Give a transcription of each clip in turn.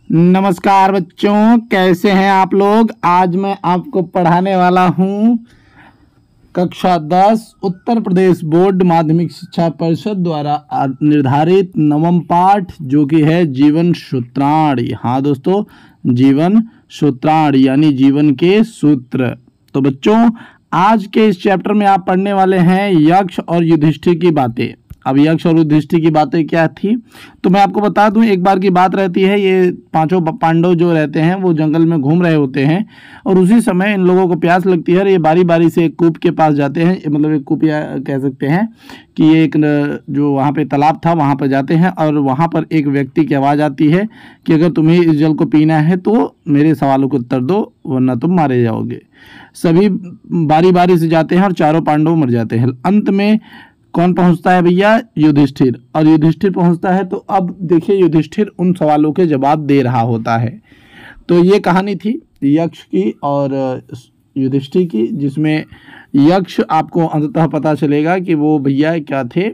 नमस्कार बच्चों, कैसे हैं आप लोग। आज मैं आपको पढ़ाने वाला हूं कक्षा 10 उत्तर प्रदेश बोर्ड माध्यमिक शिक्षा परिषद द्वारा निर्धारित नवम पाठ, जो कि है जीवन सूत्राणी। हाँ दोस्तों, जीवन सूत्राणी यानी जीवन के सूत्र। तो बच्चों, आज के इस चैप्टर में आप पढ़ने वाले हैं यक्ष और युधिष्ठिर की बातें। अब यक्ष और युधिष्ठिर की बातें क्या थी, तो मैं आपको बता दूं। एक बार की बात रहती है, ये पांचों पांडव जो रहते हैं वो जंगल में घूम रहे होते हैं और उसी समय इन लोगों को प्यास लगती है और ये बारी बारी से एक कूप के पास जाते हैं। मतलब एक कूप या कह सकते हैं कि ये एक जो वहाँ पे तालाब था वहाँ पर जाते हैं और वहाँ पर एक व्यक्ति की आवाज़ आती है कि अगर तुम्हें इस जल को पीना है तो मेरे सवालों को उत्तर दो, वरना तुम मारे जाओगे। सभी बारी बारी से जाते हैं और चारों पांडव मर जाते हैं। अंत में कौन पहुंचता है भैया? युधिष्ठिर। और युधिष्ठिर पहुंचता है तो अब देखिए युधिष्ठिर उन सवालों के जवाब दे रहा होता है। तो ये कहानी थी यक्ष की और युधिष्ठिर की, जिसमें यक्ष आपको अंततः पता चलेगा कि वो भैया क्या थे,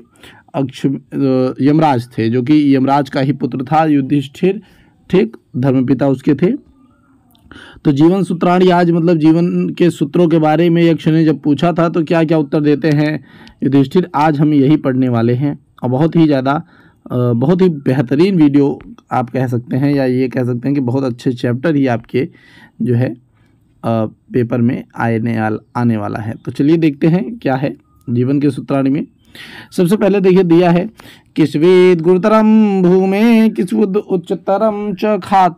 यमराज थे, जो कि यमराज का ही पुत्र था युधिष्ठिर। ठीक, धर्मपिता उसके थे। तो जीवन सूत्राणी, आज मतलब जीवन के सूत्रों के बारे में यक्ष ने जब पूछा था तो क्या क्या उत्तर देते हैं युधिष्ठिर, आज हम यही पढ़ने वाले हैं। और बहुत ही ज़्यादा बहुत ही बेहतरीन वीडियो आप कह सकते हैं, या ये कह सकते हैं कि बहुत अच्छे चैप्टर ही आपके जो है पेपर में आने वाला है। तो चलिए देखते हैं क्या है जीवन के सूत्राणी में। सबसे पहले देखिए दिया है, किस्विद गुरुतरम भूमे किस्विद उच्चतरम च खात,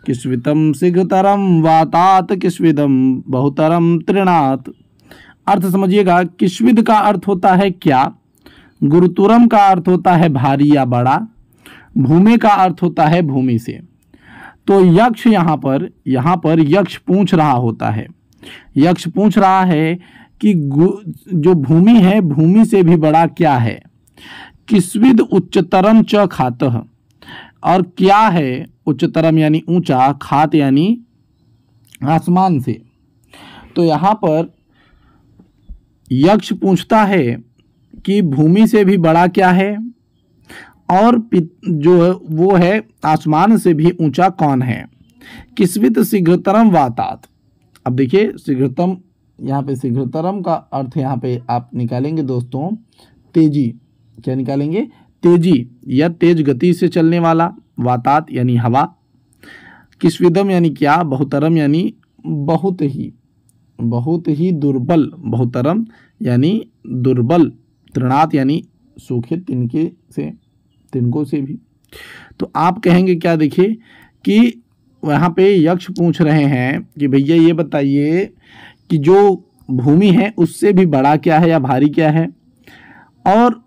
किस्वितम शीघ्रतरम वातात, किस्विदम बहुतरम तृणात। अर्थ समझिएगा। किस्विद का अर्थ होता है क्या, गुरुतुरम का अर्थ होता है भारी या बड़ा, भूमि का अर्थ होता है भूमि से। तो यक्ष यहाँ पर यक्ष पूछ रहा होता है, यक्ष पूछ रहा है कि जो भूमि है भूमि से भी बड़ा क्या है। किस्विद उच्चतरम च खातः, और क्या है उच्चतरम यानी ऊंचा, खात यानी आसमान से। तो यहाँ पर यक्ष पूछता है कि भूमि से भी बड़ा क्या है और जो है वो है आसमान से भी ऊंचा कौन है। किस्वित शीघ्रतरम वातात। अब देखिए शीघ्रतम, यहाँ पे शीघ्रतरम का अर्थ यहाँ पे आप निकालेंगे दोस्तों तेजी। क्या निकालेंगे? तेजी या तेज गति से चलने वाला। वातात यानी हवा। किस्विदम यानी क्या, बहुतरम यानी बहुत ही दुर्बल, बहुतरम यानी दुर्बल, तृणात यानी सूखे तिनकों से भी। तो आप कहेंगे क्या, देखिए कि वहाँ पे यक्ष पूछ रहे हैं कि भैया ये बताइए कि जो भूमि है उससे भी बड़ा क्या है या भारी क्या है, और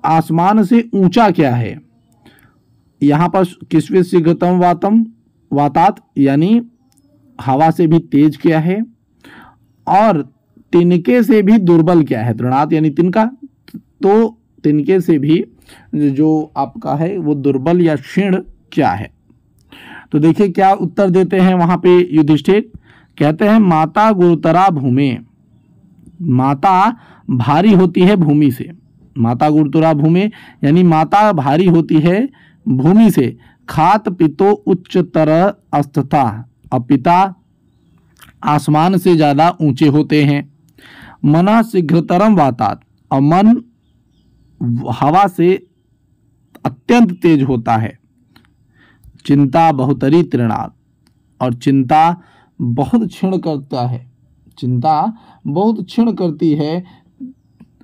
आसमान से ऊंचा क्या है। यहाँ पर किस्वित शीघ्रतम वातात यानी हवा से भी तेज क्या है, और तिनके से भी दुर्बल क्या है। तृणात यानी तिनका, तो तिनके से भी जो आपका है वो दुर्बल या क्षीण क्या है। तो देखिए क्या उत्तर देते हैं वहाँ पे युधिष्ठिर। कहते हैं माता गुरुतरा भूमे, माता भारी होती है भूमि से। माता गुरुतरा भूमे यानी माता भारी होती है भूमि से। खात पितो उच्चतर अस्थता, और पिता आसमान से ज़्यादा ऊंचे होते हैं। मना शीघ्रतरम वातात, और मन हवा से अत्यंत तेज होता है। चिंता बहुतरी तृणात, और चिंता बहुत क्षीण करता है, चिंता बहुत क्षीण करती है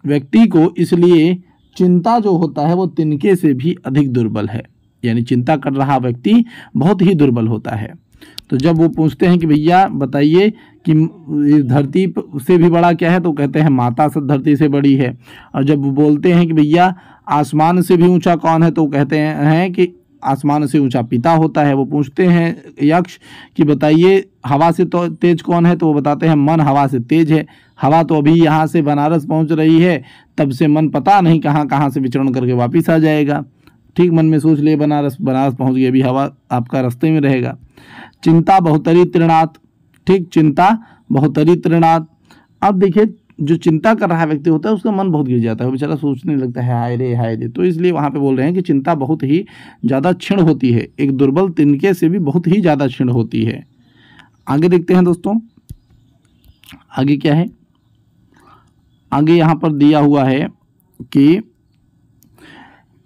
व्यक्ति को, इसलिए चिंता जो होता है वो तिनके से भी अधिक दुर्बल है। यानी चिंता कर रहा व्यक्ति बहुत ही दुर्बल होता है। तो जब वो पूछते हैं कि भैया बताइए कि धरती से भी बड़ा क्या है, तो कहते हैं माता से धरती से बड़ी है। और जब वो बोलते हैं कि भैया आसमान से भी ऊंचा कौन है, तो कहते हैं कि आसमान से ऊंचा पिता होता है। वो पूछते हैं यक्ष कि बताइए हवा से तो तेज कौन है, तो वो बताते हैं मन हवा से तेज है। हवा तो अभी यहाँ से बनारस पहुँच रही है, तब से मन पता नहीं कहाँ कहाँ से विचरण करके वापस आ जाएगा। ठीक, मन में सोच लिए बनारस पहुँच गई, अभी हवा आपका रास्ते में रहेगा। चिंता बहुतरी तृणात, ठीक, चिंता बहुतरी तृणात। अब देखिए जो चिंता कर रहा व्यक्ति होता है उसका मन बहुत गिर जाता है, वो बेचारा सोचने लगता है हाय रे। तो इसलिए वहाँ पे बोल रहे हैं कि चिंता बहुत ही ज़्यादा क्षीण होती है, एक दुर्बल तिनके से भी बहुत ही ज़्यादा क्षीण होती है। आगे देखते हैं दोस्तों, आगे क्या है। आगे यहाँ पर दिया हुआ है कि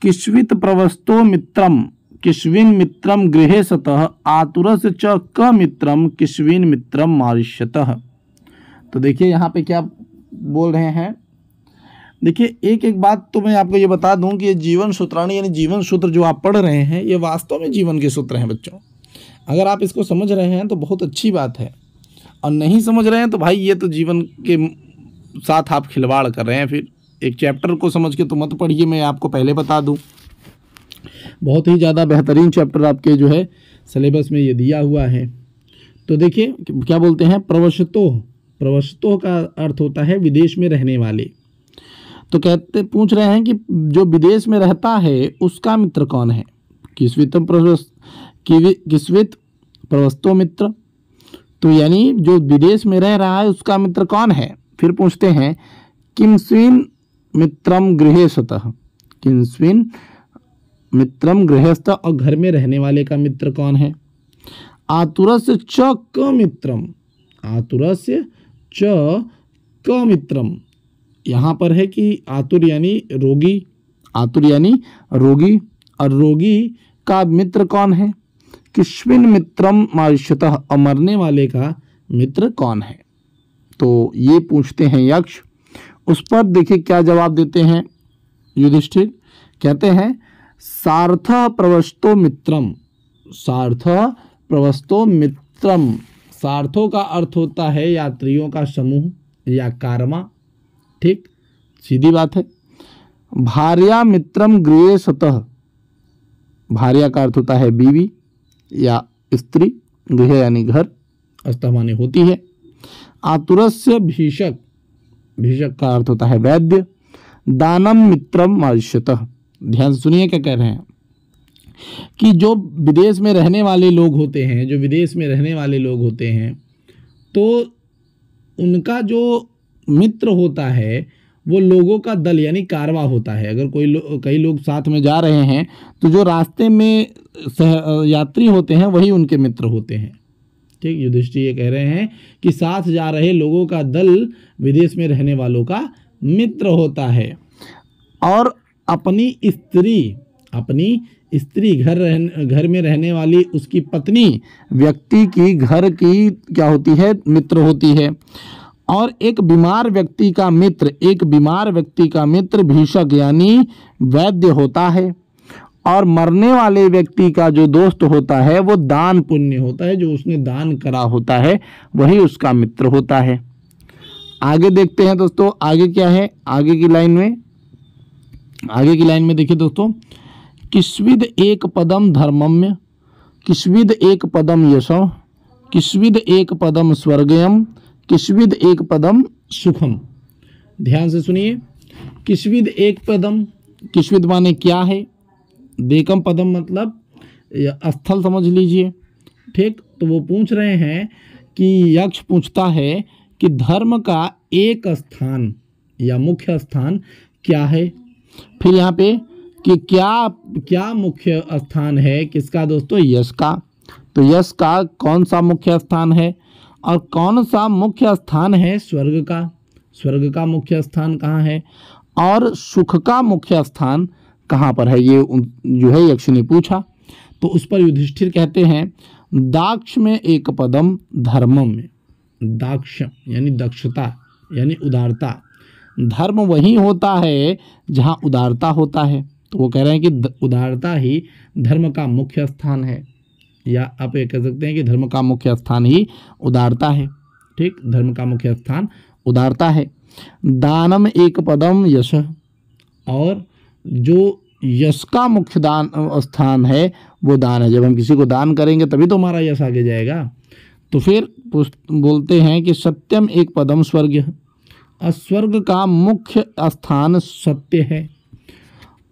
किस्वित प्रवस्तो मित्रम किस्विन मित्रम गृहे सतः आतुरस्य च क मित्रम किस्विन मित्रम मारिष्यतः। तो देखिए यहाँ पे क्या बोल रहे हैं। देखिए एक एक बात तो मैं आपको ये बता दूं कि ये जीवन सूत्राणी यानी जीवन सूत्र जो आप पढ़ रहे हैं ये वास्तव में जीवन के सूत्र हैं बच्चों। अगर आप इसको समझ रहे हैं तो बहुत अच्छी बात है, और नहीं समझ रहे हैं तो भाई ये तो जीवन के साथ आप खिलवाड़ कर रहे हैं। फिर एक चैप्टर को समझ के तो मत पढ़िए, मैं आपको पहले बता दूं। बहुत ही ज़्यादा बेहतरीन चैप्टर आपके जो है सिलेबस में ये दिया हुआ है। तो देखिए क्या बोलते हैं, प्रवसतो का अर्थ होता है विदेश में रहने वाले। तो पूछ रहे हैं कि जो विदेश में रहता है उसका मित्र कौन है। किस्वित प्रवस्तो मित्र, तो यानी जो विदेश में रह रहा है उसका मित्र कौन है। फिर पूछते हैं किंस्विन मित्रम गृहस्थः, किंस्विन मित्रम गृहस्थ, और घर में रहने वाले का मित्र कौन है। आतुरस्य च क मित्रम, आतुरस्य च क मित्रम, यहाँ पर है कि आतुर यानी रोगी, आतुर यानी रोगी, और रोगी का मित्र कौन है। किस्विन मित्रम मारिष्यतः, और मरने वाले का मित्र कौन है। तो ये पूछते हैं यक्ष। उस पर देखिए क्या जवाब देते हैं युधिष्ठिर। कहते हैं सार्थ प्रवस्तो मित्रम, सार्थ प्रवस्तो मित्रम। सार्थों का अर्थ होता है यात्रियों का समूह या कारमा, ठीक, सीधी बात है। भार्या मित्रम गृहे सतः, भार्या का अर्थ होता है बीवी या स्त्री, गृह यानी घर, अस्तः माने होती है। आतुरस्य भीषक, भीषक का अर्थ होता है वैद्य। दानम मित्रम मारिष्यतः, ध्यान से सुनिए क्या कह रहे हैं कि जो विदेश में रहने वाले लोग होते हैं, जो विदेश में रहने वाले लोग होते हैं, तो उनका जो मित्र होता है वो लोगों का दल यानी कारवा होता है। अगर कई लोग साथ में जा रहे हैं तो जो रास्ते में यात्री होते हैं वही उनके मित्र होते हैं, ठीक। युधिष्ठिर ये कह रहे हैं कि साथ जा रहे लोगों का दल विदेश में रहने वालों का मित्र होता है। और अपनी स्त्री घर में रहने वाली उसकी पत्नी व्यक्ति की घर की क्या होती है, मित्र होती है। और एक बीमार व्यक्ति का मित्र भीषक यानी वैद्य होता है। और मरने वाले व्यक्ति का जो दोस्त होता है वो दान पुण्य होता है, जो उसने दान करा होता है वही उसका मित्र होता है। आगे देखते हैं दोस्तों, आगे क्या है। आगे की लाइन में देखिए दोस्तों, किस्विद एक पदम धर्मम्य, किस्विद एक पदम यशो, किस्विद एक पदम स्वर्गयम, किस्विद एक पदम सुखम। ध्यान से सुनिए, किस्विद एक पदम, किस्विद माने क्या है, देकम पदम मतलब स्थल समझ लीजिए, ठीक। तो वो पूछ रहे हैं कि यक्ष पूछता है कि धर्म का एक स्थान या मुख्य स्थान क्या है। फिर यहाँ पे कि क्या मुख्य स्थान है किसका दोस्तों, यश का। तो यश का कौन सा मुख्य स्थान है, और कौन सा मुख्य स्थान है स्वर्ग का, स्वर्ग का मुख्य स्थान कहाँ है, और सुख का मुख्य स्थान कहाँ पर है, ये जो है यक्ष ने पूछा। तो उस पर युधिष्ठिर कहते हैं दाक्ष में एक पदम धर्मम में, दाक्ष यानी दक्षता यानी उदारता, धर्म वही होता है जहाँ उदारता होता है। तो वो कह रहे हैं कि उदारता ही धर्म का मुख्य स्थान है, या आप ये कह सकते हैं कि धर्म का मुख्य स्थान ही उदारता है, ठीक। धर्म का मुख्य स्थान उदारता है। दानम एक पदम यश, और जो यश का मुख्य स्थान है वो दान है। जब हम किसी को दान करेंगे तभी तो हमारा यश आगे जाएगा। तो फिर बोलते हैं कि सत्यम एक पदम स्वर्ग, और स्वर्ग का मुख्य स्थान सत्य है।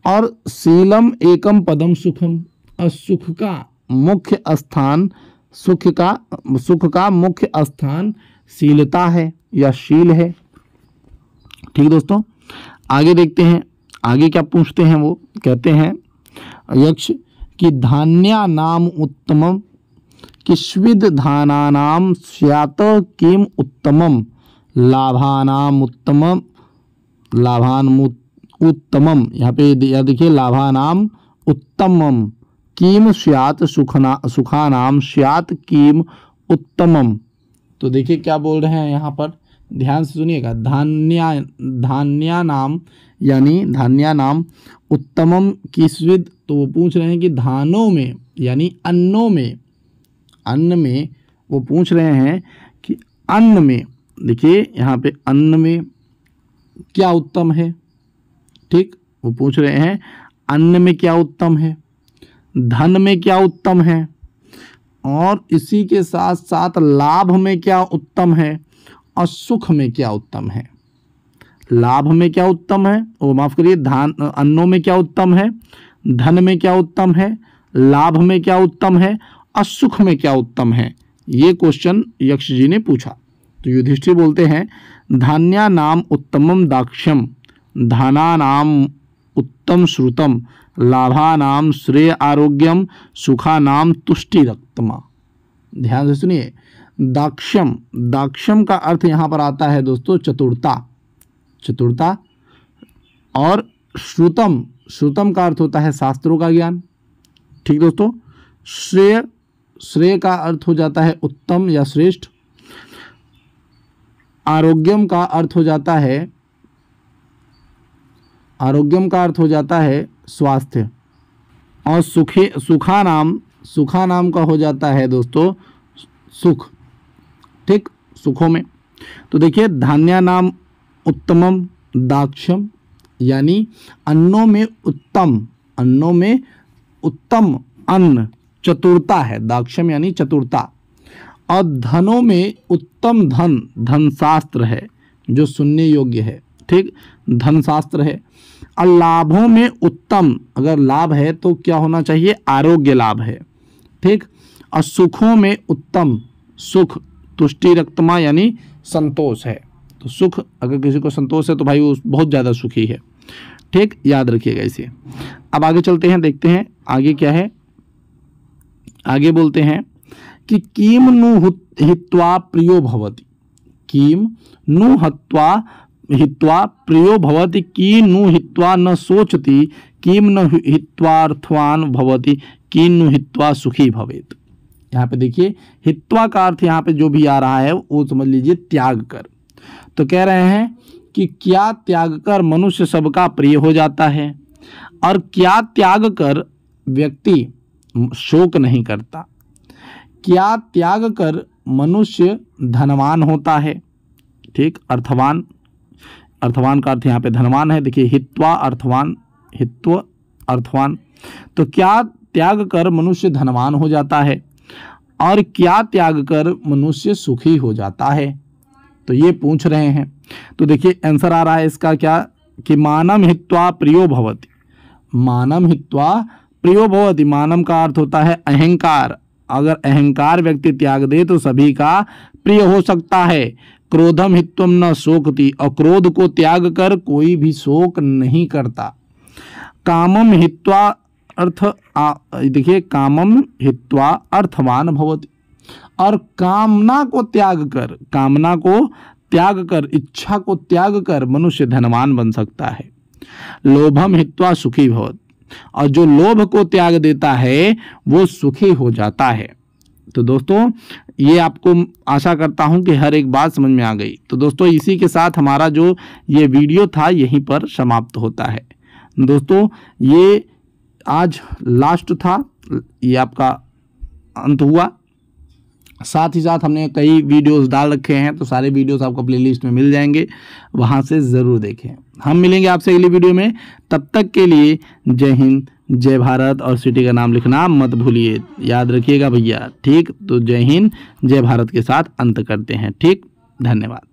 और शीलम एकम पदम सुखम, और सुख का मुख्य स्थान सुख का मुख्य स्थान शीलता है या शील है। ठीक दोस्तों, आगे देखते हैं, आगे क्या पूछते हैं। वो कहते हैं यक्ष कि धान्यानाम उत्तमम किस्विद धानानाम स्यात् किम उत्तमम लाभानाम उत्तमम उत्तमम। यहाँ पे देखिए लाभानाम उत्तमम किम स्यात् सुखानाम स्यात् किम उत्तमम। तो देखिए क्या बोल रहे हैं यहाँ पर, ध्यान से सुनिएगा। धान्यानाम यानी धान्यानाम उत्तमम किस्विद, तो वो पूछ रहे हैं कि धानों में यानी अन्नों में, अन्न में वो पूछ रहे हैं कि अन्न में, देखिए यहाँ पे अन्न में क्या उत्तम है। ठीक, वो पूछ रहे हैं अन्न में क्या उत्तम है, धन में क्या उत्तम है, और इसी के साथ साथ लाभ में क्या उत्तम है और सुख में क्या उत्तम है। लाभ में क्या उत्तम है, वो माफ करिए, अन्नों में क्या उत्तम है, धन में क्या उत्तम है, लाभ में क्या उत्तम है और सुख में क्या उत्तम है। ये क्वेश्चन यक्ष जी ने पूछा। तो युधिष्ठिर बोलते हैं धान्यानाम उत्तमम दाक्ष्यम धनानाम उत्तम श्रुतम लाभानाम श्रेय आरोग्यम सुखानाम तुष्टि रक्तमा। ध्यान से सुनिए, दाक्ष्यम, दाक्ष्यम का अर्थ यहाँ पर आता है दोस्तों चतुरता, चतुरता, और श्रुतम, श्रुतम का अर्थ होता है शास्त्रों का ज्ञान। ठीक दोस्तों, श्रेय, श्रेय का अर्थ हो जाता है उत्तम या श्रेष्ठ। आरोग्यम का अर्थ हो जाता है, आरोग्यम का अर्थ हो जाता है स्वास्थ्य, और सुखा नाम का हो जाता है दोस्तों सुख। ठीक, सुखों में। तो देखिए धान्यानाम उत्तमम दाक्ष्यम यानी अन्नों में उत्तम, अन्नों में उत्तम अन्न चतुरता है, दाक्ष्यम यानी चतुरता। और धनों में उत्तम धन, धनशास्त्र है जो सुनने योग्य है। ठीक, धनशास्त्र है। और लाभों में उत्तम, अगर लाभ है तो क्या होना चाहिए, आरोग्य लाभ है। ठीक, और सुखों में उत्तम सुख, तुष्टि रक्तमा यानी संतोष है। तो सुख, अगर किसी को संतोष है तो भाई वो बहुत ज़्यादा सुखी है। ठीक, याद रखिएगा इसे। अब आगे चलते हैं, देखते हैं आगे क्या है। आगे बोलते हैं कि कीम नु हित्वा प्रियो भवति, कीम नु हित्वा प्रियो भवति, की नु हित्वा न सोचति, किम न हित्वार्थवान भवति, की नु हित्वा सुखी भवेत। यहाँ पे देखिए हित्वा का अर्थ यहाँ पे जो भी आ रहा है वो समझ लीजिए त्याग कर। तो कह रहे हैं कि क्या त्याग कर मनुष्य सबका प्रिय हो जाता है, और क्या त्याग कर व्यक्ति शोक नहीं करता, क्या त्याग कर मनुष्य धनवान होता है। ठीक, अर्थवान, अर्थवान का अर्थ यहाँ पे धनवान है। देखिए हित्वा अर्थवान, हित्व अर्थवान। तो क्या त्याग कर मनुष्य धनवान हो जाता है, और क्या त्याग कर मनुष्य सुखी हो जाता है। तो ये पूछ रहे हैं। तो देखिए आंसर आ रहा है इसका क्या, कि मानम हित्वा प्रियो भवति, मानम हित्वा प्रियो भवति। मानम का अर्थ होता है अहंकार, अगर अहंकार व्यक्ति त्याग दे तो सभी का प्रिय हो सकता है। क्रोधम हित्वम न शोकति, और क्रोध को त्याग कर कोई भी शोक नहीं करता। कामम हित्वा अर्थ, देखिए कामम हित्वा अर्थवान भवति, और कामना को त्याग कर, कामना को त्याग कर, इच्छा को त्याग कर मनुष्य धनवान बन सकता है। लोभम हित्वा सुखी भवति, और जो लोभ को त्याग देता है वो सुखी हो जाता है। तो दोस्तों ये आपको आशा करता हूं कि हर एक बात समझ में आ गई। तो दोस्तों इसी के साथ हमारा जो ये वीडियो था यहीं पर समाप्त होता है। दोस्तों ये आज लास्ट था, ये आपका अंत हुआ। साथ ही साथ हमने कई वीडियोस डाल रखे हैं, तो सारे वीडियोस आपको प्लेलिस्ट में मिल जाएंगे, वहां से ज़रूर देखें। हम मिलेंगे आपसे अगली वीडियो में, तब तक के लिए जय हिंद, जय भारत, और सिटी का नाम लिखना मत भूलिए, याद रखिएगा भैया। ठीक, तो जय हिंद जय भारत के साथ अंत करते हैं। ठीक, धन्यवाद।